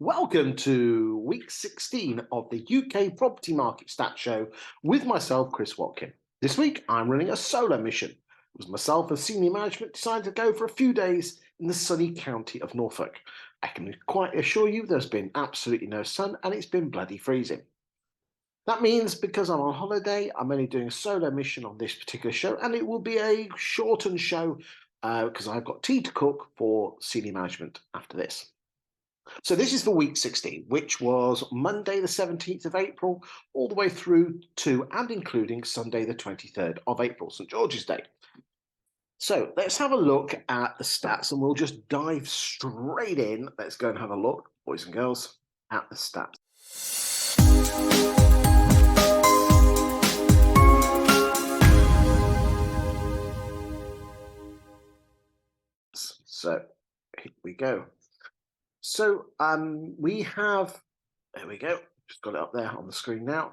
Welcome to week 16 of the UK Property Market Stat Show with myself, Chris Watkin. This week, I'm running a solo mission. It was myself and senior management decided to go for a few days in the sunny county of Norfolk. I can quite assure you there's been absolutely no sun and it's been bloody freezing. That means because I'm on holiday, I'm only doing a solo mission on this particular show, and it will be a shortened show because I've got tea to cook for senior management after this. So this is for week 16, which was Monday the 17th of April, all the way through to and including Sunday the 23rd of April, St. George's Day. So let's have a look at the stats and we'll just dive straight in. Let's go and have a look, boys and girls, at the stats. So here we go. So we have, there we go, just got it up there on the screen now.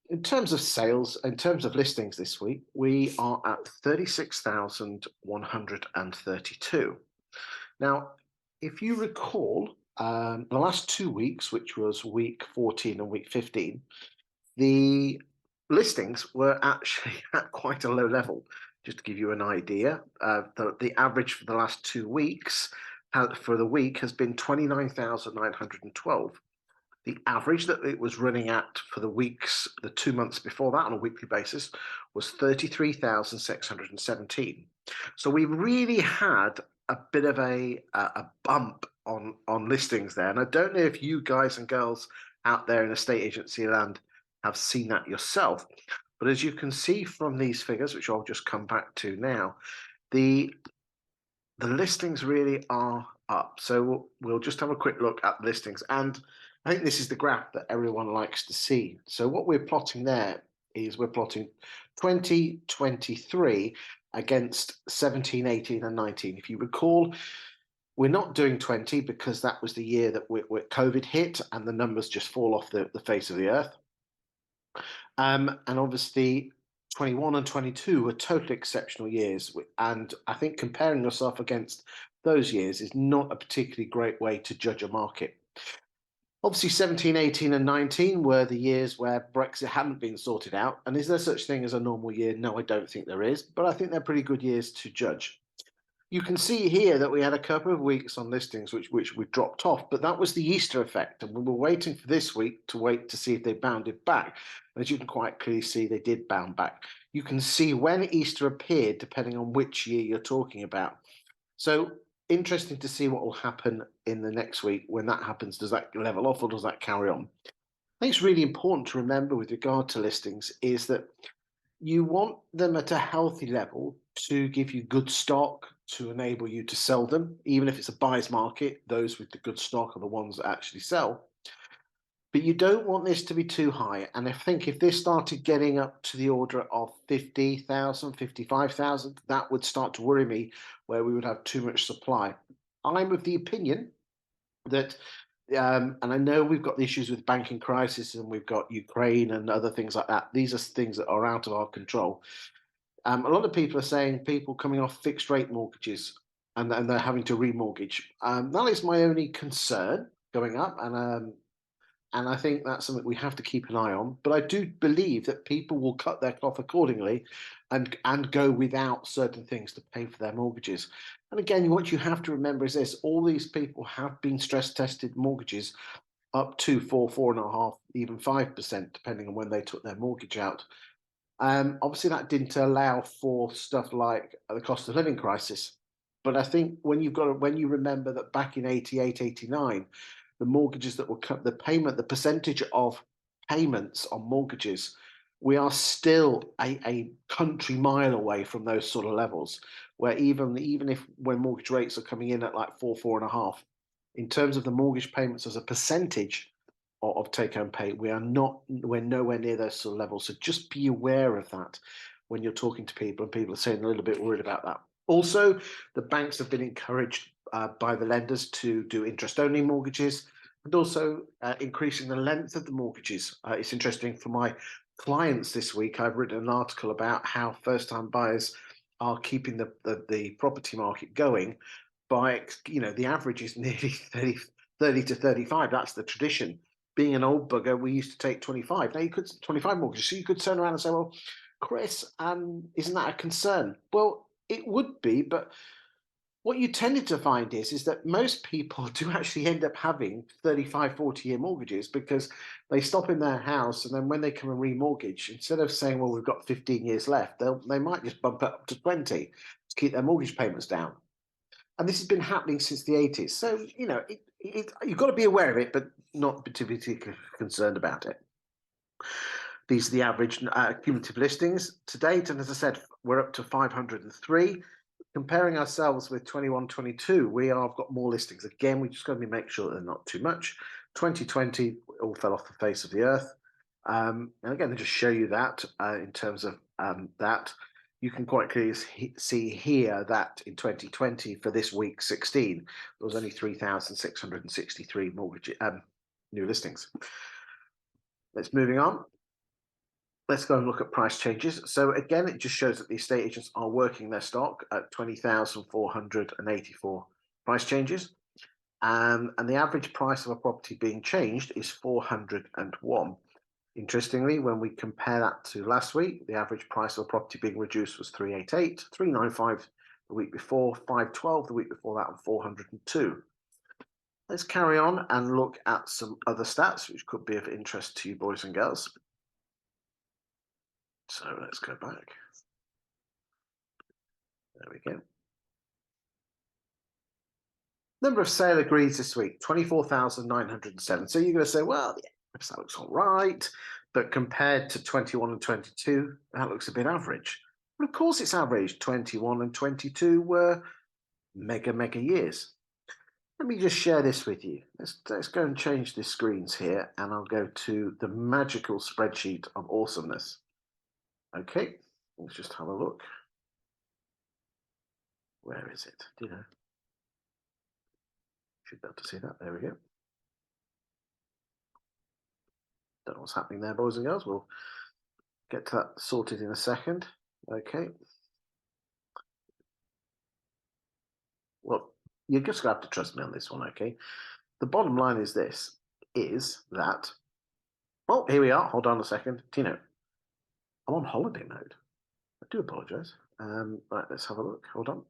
In terms of sales, in terms of listings this week, we are at 36,132. Now, if you recall, the last 2 weeks, which was week 14 and week 15, the listings were actually at quite a low level. Just to give you an idea, the average for the last 2 weeks for the week has been 29,912. The average that it was running at for the weeks, the 2 months before that on a weekly basis, was 33,617. So we really had a bit of a bump on listings there. And I don't know if you guys and girls out there in estate agency land have seen that yourself. But as you can see from these figures, which I'll just come back to now, the listings really are up. So we'll just have a quick look at the listings. And I think this is the graph that everyone likes to see. So what we're plotting there is we're plotting 2023 against 17, 18 and 19. If you recall, we're not doing 20 because that was the year that COVID hit and the numbers just fall off the face of the earth. And obviously 21 and 22 were totally exceptional years. And I think comparing yourself against those years is not a particularly great way to judge a market. Obviously 17, 18 and 19 were the years where Brexit hadn't been sorted out. And is there such thing as a normal year? No, I don't think there is, but I think they're pretty good years to judge. You can see here that we had a couple of weeks on listings which we dropped off, but that was the Easter effect. And we were waiting for this week to wait to see if they bounded back. And as you can quite clearly see, they did bound back. You can see when Easter appeared, depending on which year you're talking about. So interesting to see what will happen in the next week. When that happens, does that level off or does that carry on? I think it's really important to remember with regard to listings is that you want them at a healthy level to give you good stock to enable you to sell them. Even if it's a buyer's market, those with the good stock are the ones that actually sell. But you don't want this to be too high. And I think if this started getting up to the order of 50,000, 55,000, that would start to worry me where we would have too much supply. I'm of the opinion that, and I know we've got the issues with banking crisis and we've got Ukraine and other things like that. These are things that are out of our control. A lot of people are saying people coming off fixed rate mortgages and they're having to remortgage. That is my only concern going up. And I think that's something we have to keep an eye on. But I do believe that people will cut their cloth accordingly and go without certain things to pay for their mortgages. And again, what you have to remember is this: all these people have been stress tested mortgages up to 4.5%, even 5%, depending on when they took their mortgage out. Obviously, that didn't allow for stuff like the cost of living crisis. But I think when you remember that back in 88, 89, the mortgages that were cut, the percentage of payments on mortgages, we are still a country mile away from those sort of levels, where even if when mortgage rates are coming in at like 4.5, in terms of the mortgage payments as a percentage of take-home pay, we're nowhere near those sort of levels. So just be aware of that when you're talking to people, and people are saying a little bit worried about that. Also, the banks have been encouraged by the lenders to do interest-only mortgages and also increasing the length of the mortgages. It's interesting for my clients this week. I've written an article about how first-time buyers are keeping the property market going by, the average is nearly 30 to 35. That's the tradition. Being an old bugger, we used to take 25. Now you could 25 mortgages. So you could turn around and say, well, Chris, isn't that a concern? Well, it would be, but what you tended to find is that most people do actually end up having 35, 40-year mortgages because they stop in their house, and then when they come and remortgage, instead of saying, well, we've got 15 years left, they might just bump it up to 20 to keep their mortgage payments down. And this has been happening since the 80s. So, you've got to be aware of it, but not particularly concerned about it. These are the average cumulative listings to date. And as I said, we're up to 503. Comparing ourselves with 21-22, we have got more listings. Again, we just got to make sure that they're not too much. 2020 all fell off the face of the earth. And again, they just show you that in terms of that. You can quite clearly see here that in 2020, for this week 16, there was only 3,663 new listings. Let's moving on. Let's go and look at price changes. So again, it just shows that the estate agents are working their stock at 20,484 price changes. And the average price of a property being changed is 401. Interestingly, when we compare that to last week, the average price of a property being reduced was 388, 395 the week before, 512 the week before that, and 402. Let's carry on and look at some other stats which could be of interest to you boys and girls. So let's go back. There we go. Number of sale agrees this week, 24,907. So you're going to say, well, yeah, that looks all right. But compared to 21 and 22, that looks a bit average. But of course it's average. 21 and 22 were mega years. Let me just share this with you. Let's go and change the screens here, and I'll go to the magical spreadsheet of awesomeness. Okay, let's just have a look. Where is it? Do you know? Should be able to see that. There we go. Don't know what's happening there, boys and girls. We'll get to that sorted in a second. Okay. Well, you're just going to have to trust me on this one, okay? The bottom line is this, is that, well, here we are. Hold on a second. Tino, I'm on holiday mode. I do apologise. Right, let's have a look. Hold on.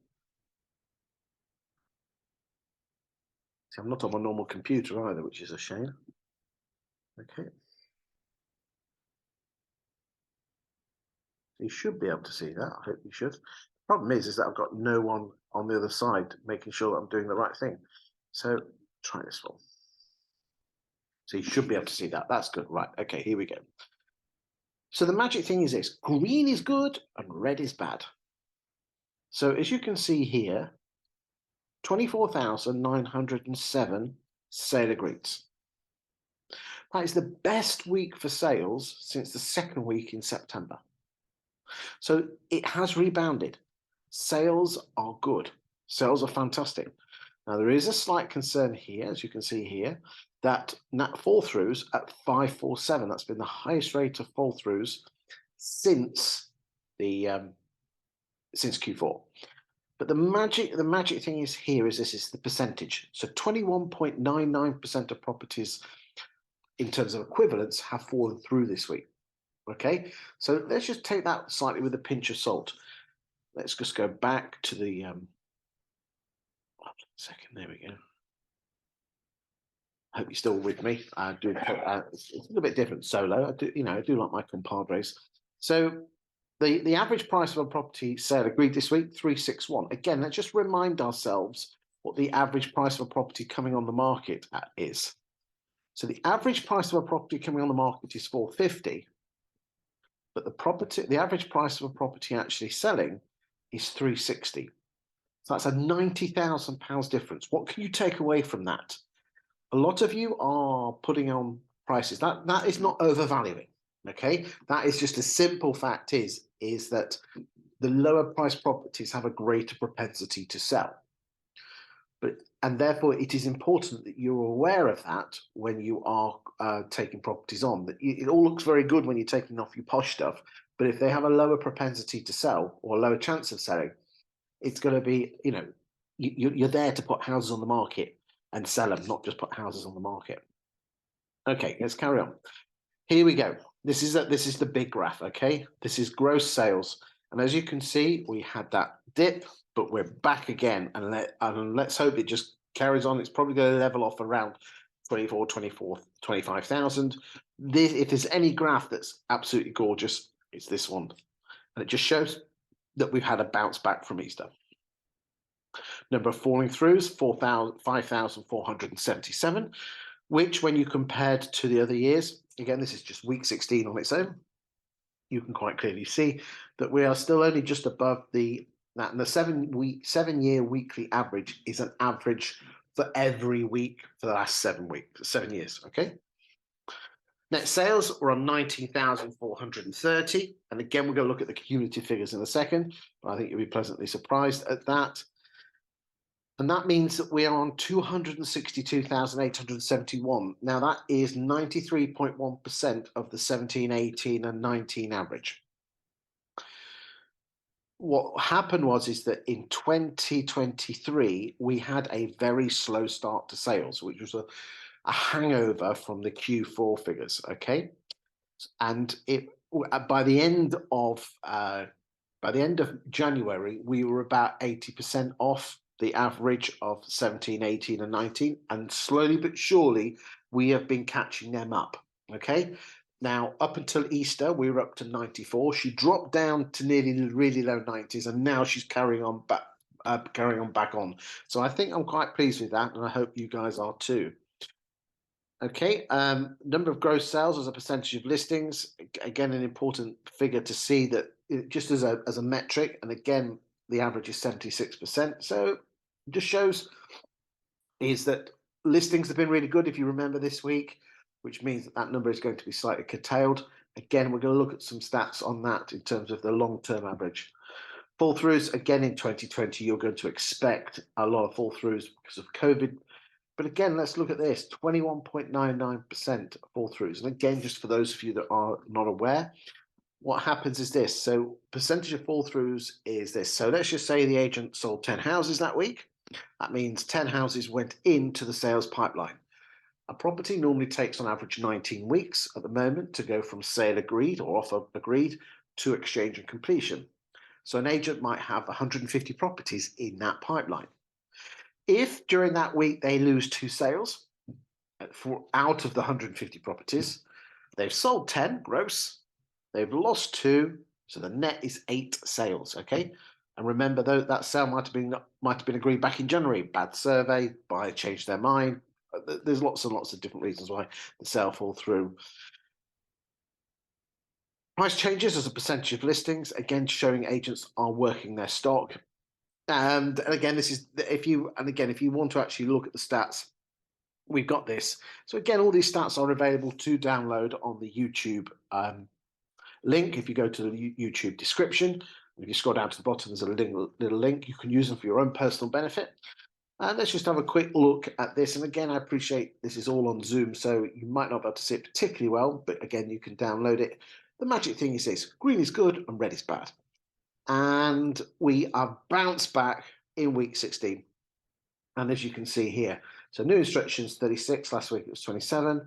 See, I'm not on my normal computer either, which is a shame. Okay. You should be able to see that. I hope you should. The problem is that I've got no one on the other side making sure that I'm doing the right thing. So try this one. So you should be able to see that. That's good. Right. Okay, here we go. So the magic thing is this. Green is good and red is bad. So as you can see here, 24,907 sale agreements. That is the best week for sales since the second week in September. So it has rebounded. Sales are good. Sales are fantastic. Now, there is a slight concern here, as you can see here, that fall-throughs at 547. That's been the highest rate of fall-throughs since Q4. But the magic thing is here is this is the percentage. So 21.99% of properties in terms of equivalents have fallen through this week. Okay, so let's just take that slightly with a pinch of salt. Let's just go back to the second. There we go. I hope you're still with me. I do. It's a little bit different solo. I do like my compadres. So the average price of a property sale agreed this week, 361. Again, let's just remind ourselves what the average price of a property coming on the market is. So the average price of a property coming on the market is 450. But the average price of a property actually selling is 360. So that's a £90,000 difference. What can you take away from that? A lot of you are putting on prices. That is not overvaluing. Okay, that is just a simple fact is that the lower price properties have a greater propensity to sell. And therefore, it is important that you're aware of that when you are taking properties on. That it all looks very good when you're taking off your posh stuff, but if they have a lower propensity to sell or a lower chance of selling, it's going to be, you're there to put houses on the market, and sell them, not just put houses on the market. Okay, let's carry on. Here we go. This is the big graph. Okay, this is gross sales, and as you can see, we had that dip, but we're back again, and let's hope it just carries on. It's probably going to level off around 25,000. This, if there's any graph that's absolutely gorgeous, it's this one, and it just shows that we've had a bounce back from Easter. Number of falling throughs, 5,477, which when you compared to the other years, again, this is just week 16 on its own, you can quite clearly see that we are still only just above that, and the 7-year weekly average is an average for every week for the last 7 years. Okay. Net sales were on 19,430, and again, we're going to look at the cumulative figures in a second, but I think you'll be pleasantly surprised at that. And that means that we are on 262,871. Now, that is 93.1% of the 17, 18, and 19 average. What happened is that in 2023, we had a very slow start to sales, which was a hangover from the Q4 figures, okay? And by the end of January, we were about 80% off the average of 17, 18, and 19, and slowly but surely we have been catching them up. Okay, now up until Easter we were up to 94. She dropped down to nearly really low 90s, and now she's carrying on back on. So I think I'm quite pleased with that, and I hope you guys are too. Okay, number of gross sales as a percentage of listings, again an important figure to see, that just as a metric, and again the average is 76%. So it just shows is that listings have been really good, if you remember this week, which means that number is going to be slightly curtailed. Again, we're going to look at some stats on that in terms of the long-term average. Fall throughs, again in 2020, you're going to expect a lot of fall throughs because of COVID. But again, let's look at this, 21.99% fall throughs. And again, just for those of you that are not aware, what happens is this. So percentage of fall throughs is this. So let's just say the agent sold 10 houses that week. That means 10 houses went into the sales pipeline. A property normally takes on average 19 weeks at the moment to go from sale agreed or offer agreed to exchange and completion. So an agent might have 150 properties in that pipeline. If during that week they lose 2 sales out of the 150 properties, they've sold 10 gross, they've lost 2, so the net is 8 sales. Okay, and remember though, that sale might have been agreed back in January. Bad survey, buyer changed their mind. There's lots and lots of different reasons why the sale fall through. Price changes as a percentage of listings, again showing agents are working their stock. And again, this is if you want to actually look at the stats, we've got this. So again, all these stats are available to download on the YouTube link. If you go to the YouTube description, if you scroll down to the bottom, there's a little link. You can use them for your own personal benefit. And let's just have a quick look at this. And again, I appreciate this is all on Zoom, so you might not be able to see it particularly well, but again, you can download it. The magic thing is this: green is good and red is bad. And we are bounced back in week 16. And as you can see here, so new instructions 36, last week it was 27.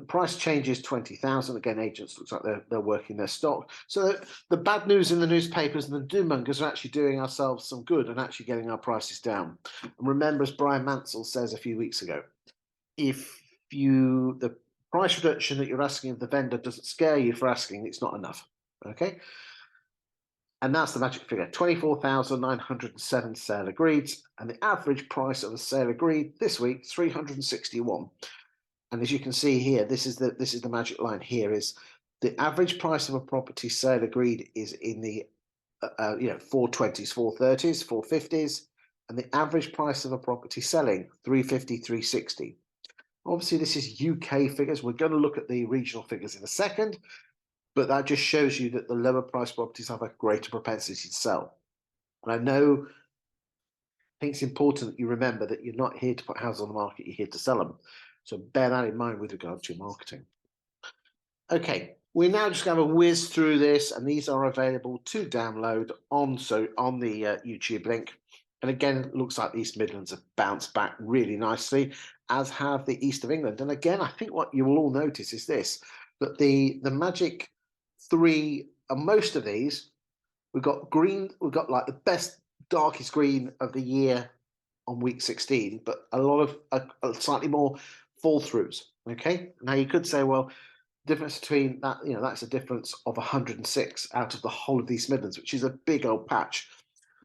Price changes 20,000. Again, agents looks like they're working their stock. So the bad news in the newspapers and the doom-mongers are actually doing ourselves some good and actually getting our prices down. And remember, as Brian Mansell says a few weeks ago, if the price reduction that you're asking of the vendor doesn't scare you for asking, it's not enough. Okay. And that's the magic figure, 24,907 sale agreed, and the average price of a sale agreed this week, 361. And as you can see here, this is the magic line here, is the average price of a property sale agreed is in the 420s, 430s, 450s, and the average price of a property selling 350, 360. Obviously, this is UK figures. We're going to look at the regional figures in a second. But that just shows you that the lower price properties have a greater propensity to sell. And I think it's important that you remember that you're not here to put houses on the market, you're here to sell them. So bear that in mind with regard to your marketing. Okay, we're now just going to whiz through this, and these are available to download on the YouTube link. And again, it looks like the East Midlands have bounced back really nicely, as have the East of England. And again, I think what you will all notice is this, that the magic three, and most of these, we've got green, we've got like the best darkest green of the year on week 16, but a lot of slightly more fall throughs. Okay, now you could say, well, difference between that, that's a difference of 106 out of the whole of the East Midlands, which is a big old patch.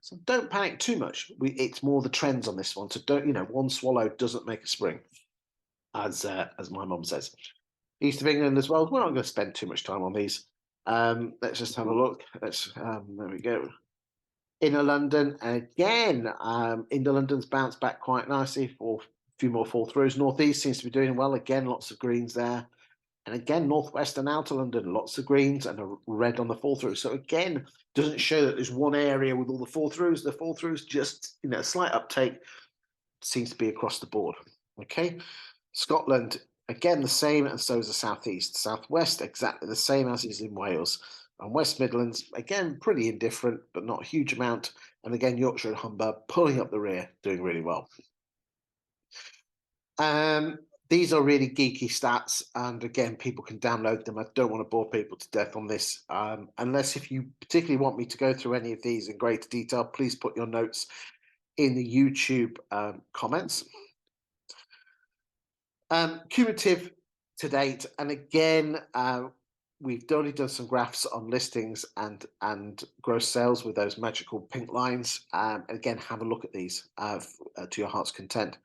So don't panic too much. It's more the trends on this one. So don't, one swallow doesn't make a spring, as my mum says. East of England as well. We're not going to spend too much time on these. Let's just have a look. There we go. Inner London again. Inner London's bounced back quite nicely for a few more fall throughs. Northeast seems to be doing well. Again, lots of greens there. And again, Northwest and Outer London, lots of greens and a red on the fall through. So again, doesn't show that there's one area with all the fall throughs. The fall throughs just, a slight uptake seems to be across the board. Okay, Scotland, again, the same, and so is the Southeast. Southwest, exactly the same as is in Wales. And West Midlands, again, pretty indifferent, but not a huge amount. And again, Yorkshire and Humber pulling up the rear, doing really well. These are really geeky stats, and again, people can download them. I don't want to bore people to death on this, unless if you particularly want me to go through any of these in greater detail, please put your notes in the YouTube comments. Cumulative to date, and again, we've only done some graphs on listings and gross sales with those magical pink lines. Again, have a look at these to your heart's content.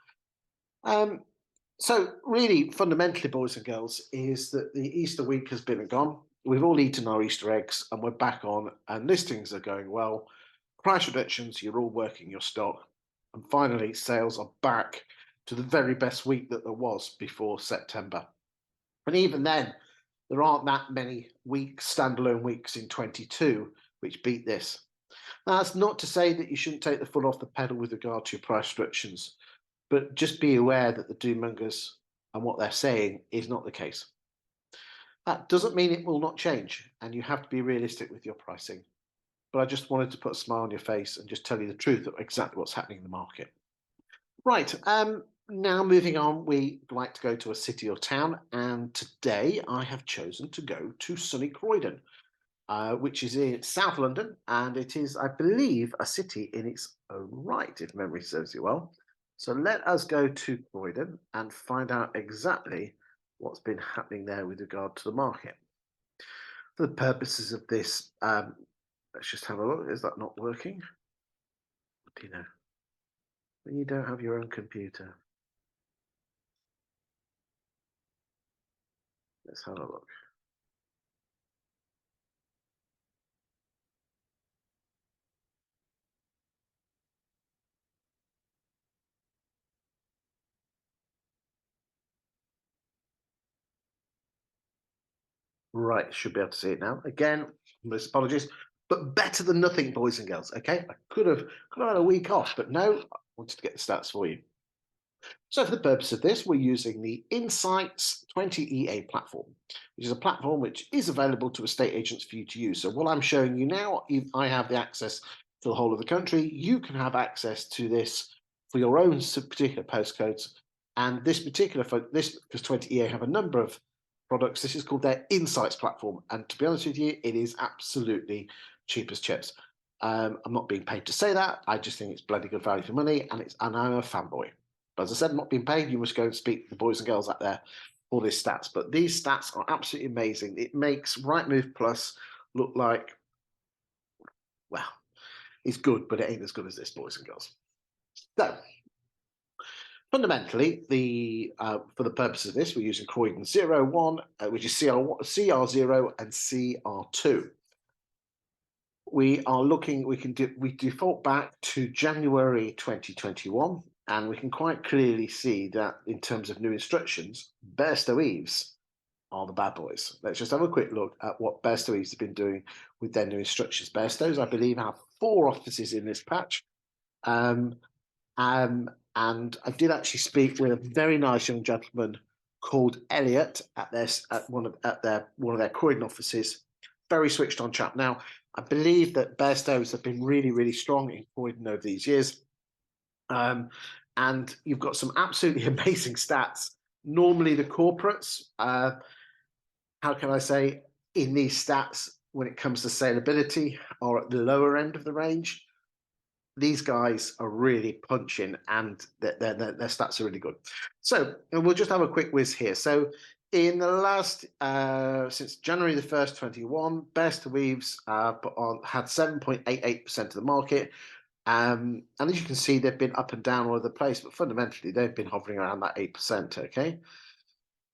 So really, fundamentally, boys and girls, is that the Easter week has been and gone. We've all eaten our Easter eggs and we're back on, and listings are going well. Price reductions, you're all working your stock. And finally, sales are back to the very best week that there was before September. And even then, there aren't that many weeks, standalone weeks in 22, which beat this. Now, that's not to say that you shouldn't take the foot off the pedal with regard to your price reductions, but just be aware that the doom-mongers and what they're saying is not the case. That doesn't mean it will not change, and you have to be realistic with your pricing. But I just wanted to put a smile on your face and just tell you the truth of exactly what's happening in the market. Right, now moving on, we like to go to a city or town, and today I have chosen to go to sunny Croydon, which is in South London, and it is, I believe, a city in its own right, if memory serves you well. So let us go to Croydon and find out exactly what's been happening there with regard to the market. For the purposes of this, let's just have a look. Is that not working? What do you know? When you don't have your own computer. Let's have a look. Right, should be able to see it now. Again, most apologies, but better than nothing, boys and girls. Okay, I could have had a week off, but no, I wanted to get the stats for you. So for the purpose of this, we're using the Insights 20EA platform, which is a platform which is available to estate agents for you to use. So what I'm showing you now, I have the access to the whole of the country. You can have access to this for your own particular postcodes. And this particular, because 20EA have a number of products, this is called their Insights platform. And to be honest with you, it is absolutely cheap as chips. I'm not being paid to say that. I just think it's bloody good value for money, and I'm a fanboy. But as I said, not being paid, you must go and speak to the boys and girls out there for these stats. But these stats are absolutely amazing. It makes Rightmove Plus look like, well, it's good, but it ain't as good as this, boys and girls. So, fundamentally, for the purpose of this, we're using Croydon 01, which is CR0 and CR2. We are looking, we default back to January 2021, and we can quite clearly see that in terms of new instructions, Bairstow Eves are the bad boys. Let's just have a quick look at what Bairstow Eves have been doing with their new instructions. Bairstows, I believe, have 4 offices in this patch. And I did actually speak with a very nice young gentleman called Elliot at one of their Croydon offices. Very switched on chap. Now, I believe that Bairstows have been really, really strong in Croydon over these years. And you've got some absolutely amazing stats. Normally, the corporates, how can I say, in these stats, when it comes to saleability, are at the lower end of the range. These guys are really punching, and their stats are really good. So we'll just have a quick whiz here. So in the last, since January the 1st, 21, Best Weaves had 7.88% of the market. And as you can see, they've been up and down all over the place, but fundamentally, they've been hovering around that 8%, okay?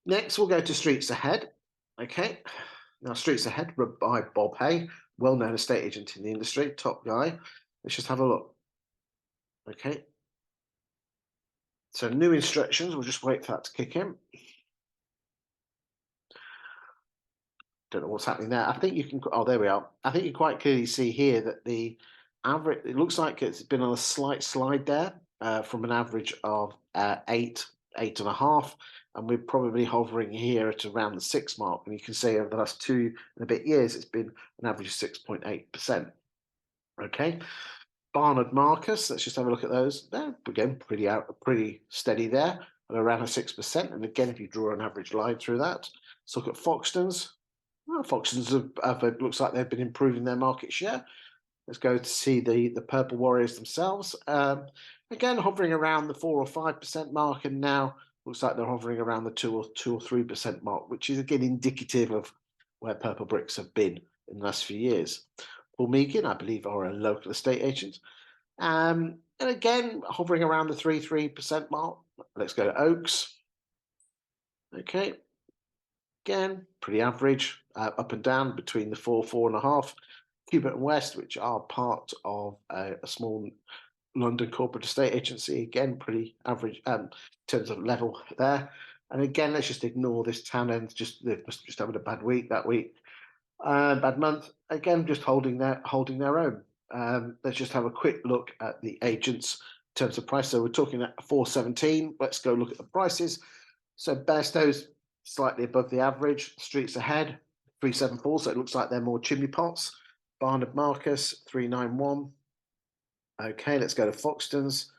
Next, we'll go to Streets Ahead, okay? Now, Streets Ahead by Bob Hay, well-known estate agent in the industry, top guy. Let's just have a look, okay? So new instructions, we'll just wait for that to kick in. Don't know what's happening there. I think you can, oh, there we are. I think you quite clearly see here that the average, it looks like it's been on a slight slide there from an average of 8.5, and we're probably hovering here at around the 6 mark. And you can see over the last 2 and a bit years, it's been an average of 6.8%. Okay. Barnard Marcus, let's just have a look at those. They're again pretty steady there at around a 6%. And again, if you draw an average line through that, let's look at Foxtons. Well, Foxtons it looks like they've been improving their market share. Let's go to see the Purple Warriors themselves. Again, hovering around the 4 or 5% mark, and now looks like they're hovering around the 2 or 3% mark, which is again indicative of where Purple Bricks have been in the last few years. Paul Meakin, I believe, are a local estate agent. And again, hovering around the 3% mark. Let's go to Oaks. Okay. Again, pretty average, up and down between the 4, 4.5. Cubitt and West, which are part of a small London corporate estate agency, again, pretty average in terms of level there. And again, let's just ignore this town end, they're just having a bad week that week. Bad month, again, just holding their own. Let's just have a quick look at the agents in terms of price. So we're talking at 417. Let's go look at the prices. So Bairstow's slightly above the average. Streets Ahead, 374. So it looks like they're more chimney pots. Barnard Marcus, 391. Okay, let's go to Foxtons,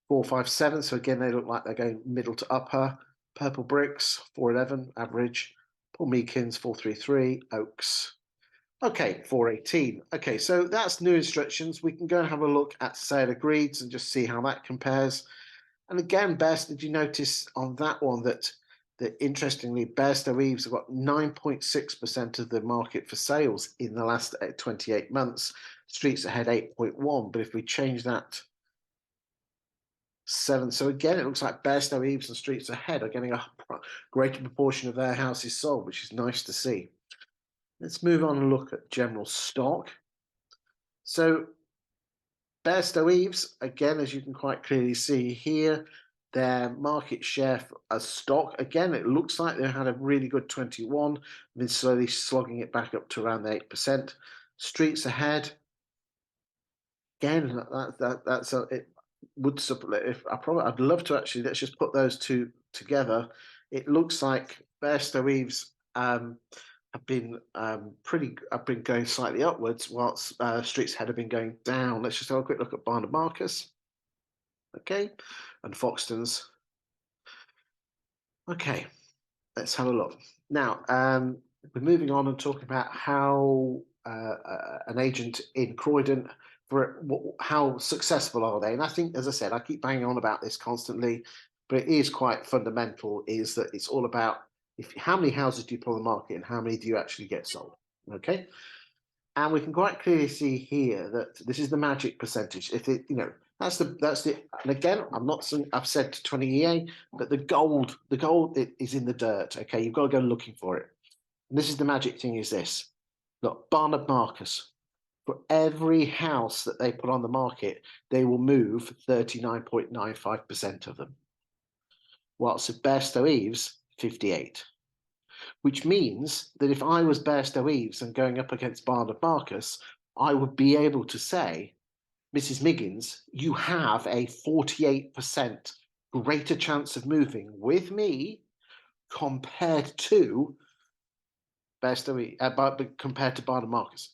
457. So again, they look like they're going middle to upper. Purple Bricks, 411, average. Paul Meakins, 433. Oaks, okay, 418. Okay, so that's new instructions. We can go and have a look at sale agreeds and just see how that compares. And again, Best, did you notice on that one that interestingly, Bairstow Eves have got 9.6% of the market for sales in the last 28 months. Streets Ahead 8.1. But if we change that 7, so again, it looks like Bairstow Eves and Streets Ahead are getting a greater proportion of their houses sold, which is nice to see. Let's move on and look at general stock. So Bairstow Eves, again, as you can quite clearly see here, their market share as stock, again, it looks like they had a really good 21, been slowly slogging it back up to around the 8%. Streets Ahead, again, that's a, it would if I'd love to actually, let's just put those two together. It looks like Bairstow Eves have been going slightly upwards, whilst Streets Ahead have been going down. Let's just have a quick look at Barnard Marcus. Okay, and Foxtons. Okay, let's have a look. Now, we're moving on and talking about how an agent in Croydon, how successful are they? And I think, as I said, I keep banging on about this constantly, but it is quite fundamental, is that it's all about how many houses do you put on the market and how many do you actually get sold, okay? And we can quite clearly see here that this is the magic percentage. If it, that's the, and again, I'm not saying, I've said 20 EA, but the gold is in the dirt, okay? You've got to go looking for it. And this is the magic thing, is this. Look, Barnard Marcus, for every house that they put on the market, they will move 39.95% of them. Whilst at Bairstow Eves, 58. Which means that if I was Bairstow Eves and going up against Barnard Marcus, I would be able to say, Mrs. Miggins, you have a 48% greater chance of moving with me compared to compared to Barnard Marcus.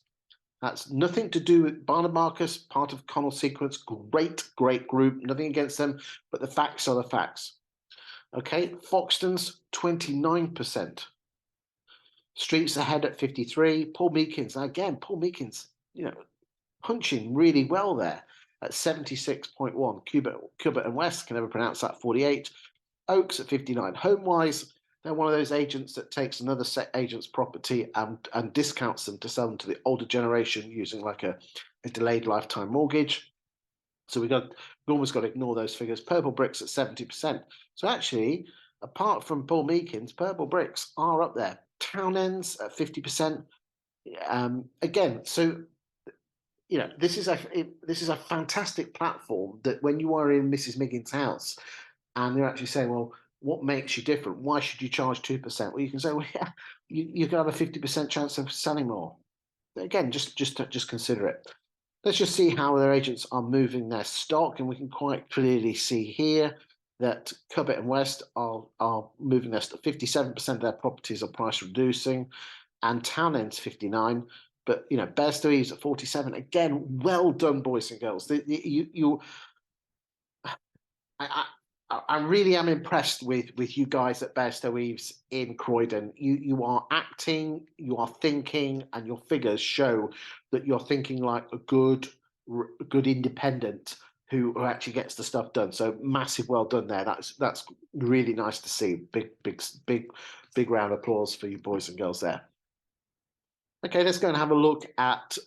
That's nothing to do with Barnard Marcus, part of Connell Sequence. Great group. Nothing against them, but the facts are the facts. Okay, Foxtons 29%. Streets ahead at 53. Paul Meekins, again, Paul Meekins, punching really well there at 76.1. Cubitt and West, can never pronounce that, 48. Oaks at 59. HomeWise, they're one of those agents that takes another agent's property and discounts them to sell them to the older generation using like a delayed lifetime mortgage. So we almost got to ignore those figures. Purple Bricks at 70%. So actually, apart from Paul Meekins, Purple Bricks are up there. Townends at 50%. Again, so this is a fantastic platform that when you are in Mrs. Miggins' house and they're actually saying, well, what makes you different? Why should you charge 2%? Well, you can say, well, yeah, you can have a 50% chance of selling more. Again, just consider it. Let's just see how their agents are moving their stock, and we can quite clearly see here that Cubitt and West are moving their stock. 57% of their properties are price reducing, and Townend's 59%. But Bairstow Eves at 47%. Again, well done, boys and girls. I really am impressed with you guys at Bairstow Eves in Croydon. You are acting, you are thinking, and your figures show that you're thinking like a good independent who actually gets the stuff done. So massive well done there. That's really nice to see. Big round of applause for you boys and girls there. Okay, let's go and have a look at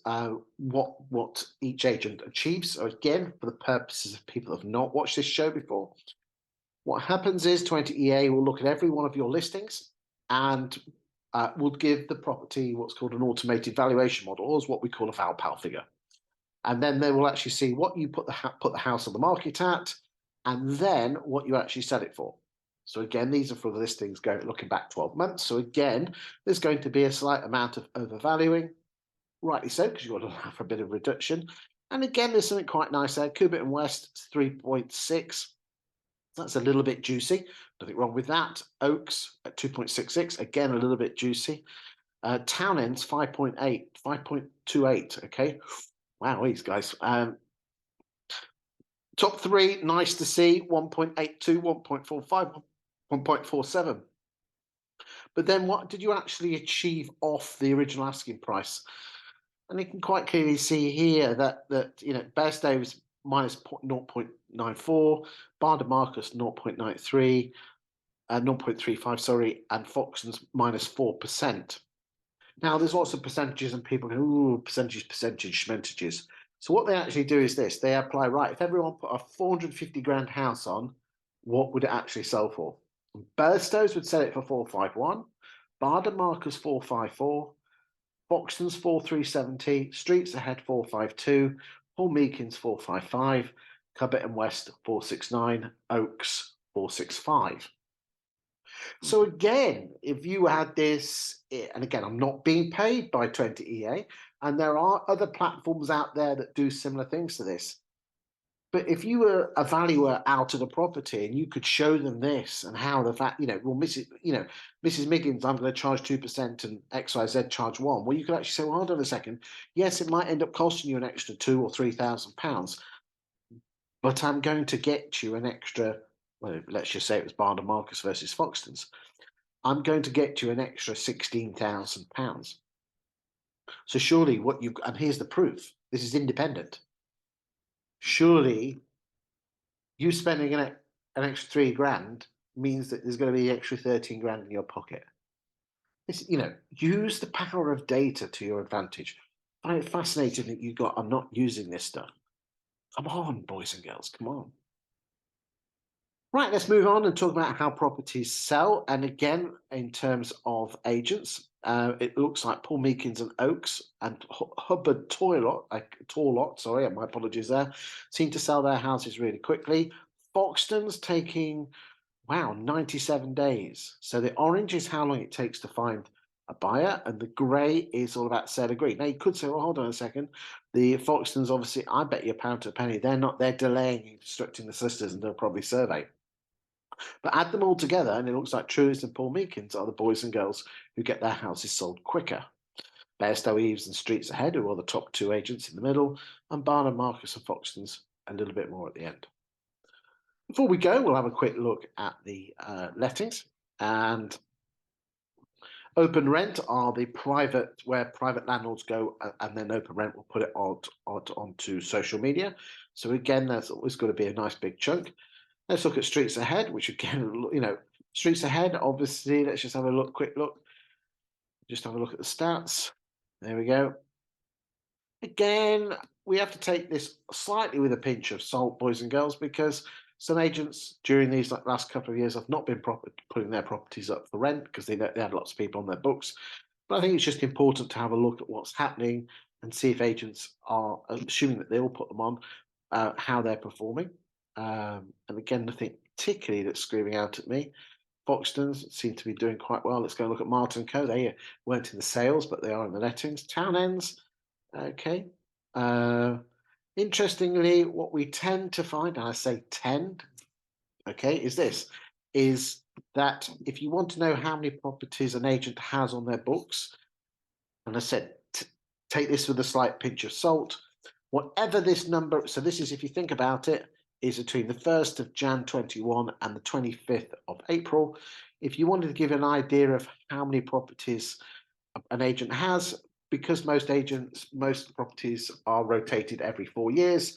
what each agent achieves. So again, for the purposes of people who have not watched this show before, what happens is 20EA will look at every one of your listings and will give the property what's called an automated valuation model, or is what we call a ValPal figure. And then they will actually see what you put the house on the market at, and then what you actually sell it for. So again, these are for the listings looking back 12 months. So again, there's going to be a slight amount of overvaluing, rightly so, because you've got to have a bit of reduction. And again, there's something quite nice there. Cubitt and West 3.6. That's a little bit juicy. Nothing wrong with that. Oaks at 2.66. Again, a little bit juicy. Townends 5.8, 5.28. Okay. Wow, these guys. Top three, nice to see. 1.82, 1.45, 1.47. But then what did you actually achieve off the original asking price? And you can quite clearly see here that Bairstow's minus 0.94, Barnard Marcus 0.93, 0.35, sorry, and Foxton's minus 4%. Now, there's lots of percentages and people go, ooh, percentages. So what they actually do is this. They apply, right, if everyone put a 450 grand house on, what would it actually sell for? Bairstow's would sell it for 451, Barnard Marcus 454, Foxton's 4370, Streets Ahead 452, Paul Meekins 455, Cubitt and West 469, Oaks 465. So again, if you had this, and again, I'm not being paid by 20EA, and there are other platforms out there that do similar things to this. But if you were a valuer out of the property and you could show them this and how the fact, well, Mrs. Miggins, I'm going to charge 2% and XYZ charge 1%. Well, you could actually say, well, hold on a second. Yes, it might end up costing you an extra £2,000 or £3,000, but I'm going to get you an extra, well, let's just say it was Barnard Marcus versus Foxton's. I'm going to get you an extra £16,000. So surely and here's the proof, this is independent. Surely you spending an extra £3,000 means that there's going to be an extra 13 grand in your pocket. Use the power of data to your advantage. I find it fascinating that you are not using this stuff. Come on, boys and girls, come on. Right, let's move on and talk about how properties sell. And again, in terms of agents, it looks like Paul Meekins and Oaks and Hubbard Torlot, sorry, my apologies there, seem to sell their houses really quickly. Foxton's taking, 97 days. So the orange is how long it takes to find a buyer, and the grey is all about sale agreed. Now you could say, well, hold on a second. The Foxton's obviously, I bet you a pound to a penny, they're delaying instructing the solicitors and they'll probably survey. But add them all together, and it looks like Truist and Paul Meekins are the boys and girls who get their houses sold quicker. Bairstow, Eves and Streets Ahead, who are the top two agents in the middle, and Barnum, Marcus and Foxton's a little bit more at the end. Before we go, we'll have a quick look at the lettings. And open rent are the private, where private landlords go, and then open rent will put it onto social media. So again, that's always going to be a nice big chunk. Let's look at Streets Ahead, which again, Streets Ahead, obviously, let's just have a quick look. Just have a look at the stats. There we go. Again, we have to take this slightly with a pinch of salt, boys and girls, because some agents during these last couple of years have not been putting their properties up for rent because they had lots of people on their books. But I think it's just important to have a look at what's happening and see if agents are, assuming that they all put them on, how they're performing. And again, nothing particularly that's screaming out at me. Foxtons seem to be doing quite well. Let's go look at Martin & Co. They weren't in the sales, but they are in the lettings. Town Ends, okay. Interestingly, what we tend to find, and I say tend, okay, is that if you want to know how many properties an agent has on their books, and I said, take this with a slight pinch of salt, whatever this number, so this is, if you think about it, is between the 1st of Jan 21 and the 25th of April. If you wanted to give an idea of how many properties an agent has, because most properties are rotated every 4 years,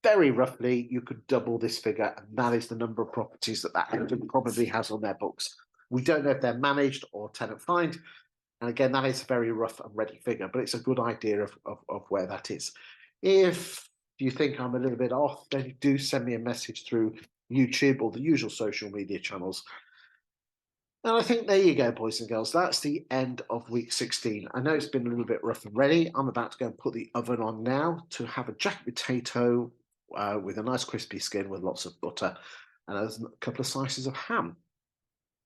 very roughly, you could double this figure, and that is the number of properties that agent probably has on their books. We don't know if they're managed or tenant find, and again, that is a very rough and ready figure, but it's a good idea of where that is. If you think I'm a little bit off, then do send me a message through YouTube or the usual social media channels. And I think there you go, boys and girls. That's the end of week 16. I know it's been a little bit rough and ready. I'm about to go and put the oven on now to have a jacket potato with a nice crispy skin with lots of butter and a couple of slices of ham.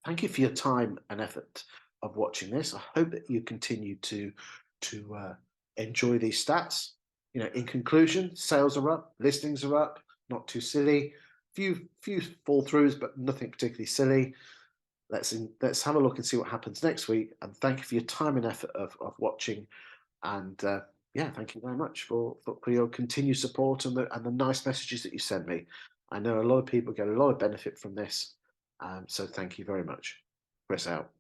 Thank you for your time and effort of watching this. I hope that you continue to enjoy these stats. In conclusion, sales are up, listings are up, not too silly. Few fall throughs, but nothing particularly silly. Let's have a look and see what happens next week. And thank you for your time and effort of watching. And yeah, thank you very much for your continued support and the nice messages that you sent me. I know a lot of people get a lot of benefit from this. So thank you very much. Chris out.